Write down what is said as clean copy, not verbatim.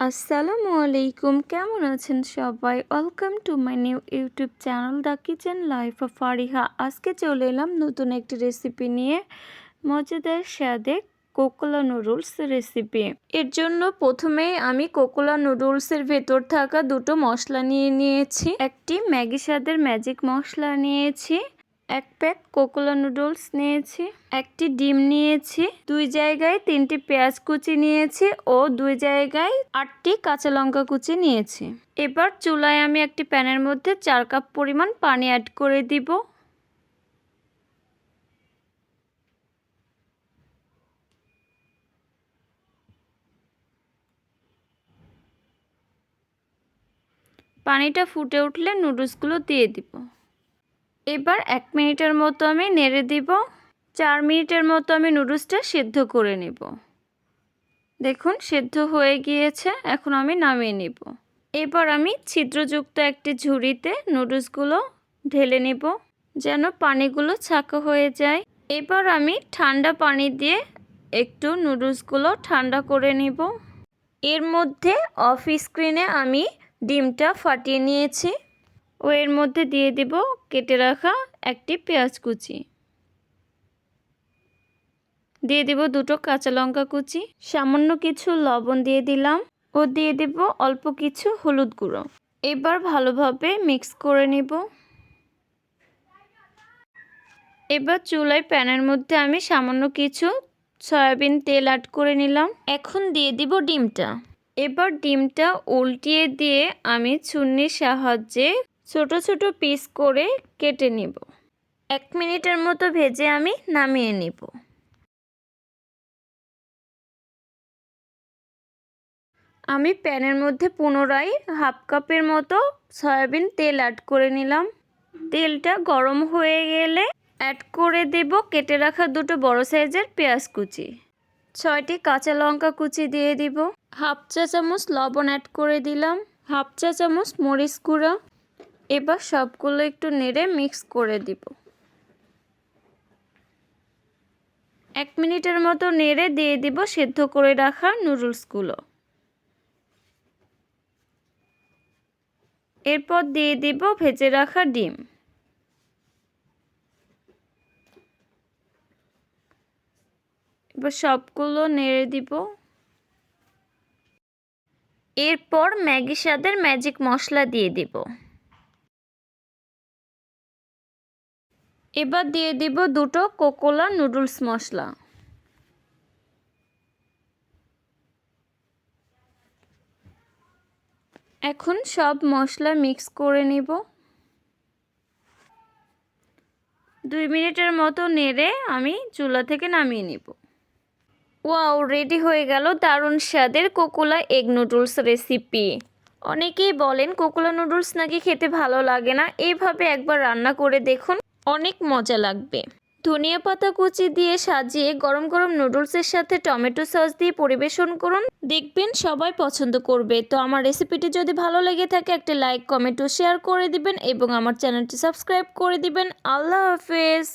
আসসালামু আলাইকুম, কেমন আছেন সবাই? Welcome to my new YouTube channel the kitchen life of Fariha. আজকে চলে এলাম নতুন একটি রেসিপি নিয়ে, মজাদার স্বাদে কোকোলা নুডলস রেসিপি। এর জন্য প্রথমেই আমি কোকোলা নুডলসের ভেতর থাকা দুটো মশলা নিয়ে নিয়েছি। একটি ম্যাগি স্বাদের ম্যাজিক মশলা নিয়েছি, এক প্যাক কোকোলা নুডলস নিয়েছি, একটি ডিম নিয়েছি, 2 জায়গায় 3টি পেঁয়াজ কুচি নিয়েছি ও 2 জায়গায় 8টি কাঁচা লঙ্কা কুচি নিয়েছি। এবার চুলায় আমি একটি প্যানের মধ্যে 4 কাপ পরিমাণ পানি অ্যাড করে দিব। পানিটা ফুটে উঠলে নুডলসগুলো দিয়ে দিব। এবার 1 মিনিটের মতো আমি নেড়ে দিব। 4 মিনিটের মতো আমি নুডলসটা সিদ্ধ করে নেব। দেখুন সিদ্ধ হয়ে গিয়েছে, এখন আমি নামিয়ে নেব। এবার আমি ছিদ্রযুক্ত একটি ঝুড়িতে নুডলসগুলো ঢেলে নেব যেন পানিগুলো ছাঁকা হয়ে যায়। এবার আমি ঠান্ডা পানি দিয়ে একটু নুডলসগুলো ঠান্ডা করে নেব। এর মধ্যে অফ স্ক্রিনে আমি ডিমটা ফাটিয়ে নিয়েছি ও এর মধ্যে দিয়ে দেব কেটে রাখা একটি পেঁয়াজ কুচি, দিয়ে দেব 2টো কাঁচা লঙ্কা কুচি, সামান্য কিছু লবণ দিয়ে দিলাম ও দিয়ে দেব অল্প কিছু হলুদ গুঁড়ো। এবার ভালোভাবে মিক্স করে নেব। এবার চুলায় প্যানের মধ্যে আমি সামান্য কিছু সয়াবিন তেল অ্যাড করে নিলাম। এখন দিয়ে দিব ডিমটা। এবার ডিমটা উল্টিয়ে দিয়ে আমি ছুরির সাহায্যে ছোট ছোট পিস করে কেটে নেব। 1 মিনিটের মতো ভেজে আমি নামিয়ে নেব। আমি প্যানের মধ্যে পুনরায় হাফ কাপের মতো সয়াবিন তেল অ্যাড করে নিলাম। তেলটা গরম হয়ে গেলে অ্যাড করে দেব কেটে রাখা 2টো বড় সাইজের পেঁয়াজ কুচি, 6টি কাঁচা লঙ্কা কুচি দিয়ে দিব, হাফ চা চামচ লবণ অ্যাড করে দিলাম, হাফ চা চামচ মরিচ গুঁড়া। এবার সবগুলো একটু নেড়ে মিক্স করে দিব। 1 মিনিটের মতো নেড়ে দিয়ে দিব সেদ্ধ করে রাখা নুডলসগুলো। এরপর দিয়ে দিব ভেজে রাখা ডিম। এবার সবগুলো নেড়ে দিব। এরপর ম্যাগি স্বাদের ম্যাজিক মশলা দিয়ে দিব। এবার দিয়ে দিব 2টো কোকোলা নুডলস মশলা। এখন সব মশলা মিক্স করে নিব। 2 মিনিটের মতো নেড়ে আমি চুলা থেকে নামিয়ে নিব। ওয়াও, রেডি হয়ে গেল দারুণ স্বাদের কোকোলা এগ নুডলস রেসিপি। অনেকেই বলেন কোকোলা নুডলস নাকি খেতে ভালো লাগে না, এইভাবে একবার রান্না করে দেখুন, অনেক মজা লাগবে। ধনিয়া পাতা কুচি দিয়ে সাজিয়ে গরম গরম নুডলসের সাথে টমেটো সস দিয়ে পরিবেশন করুন, দেখবেন সবাই পছন্দ করবে। তো আমার রেসিপিটি যদি ভালো লেগে থাকে একটা লাইক কমেন্ট ও শেয়ার করে দিবেন এবং আমার চ্যানেলটি সাবস্ক্রাইব করে দিবেন। আল্লাহ হাফেজ।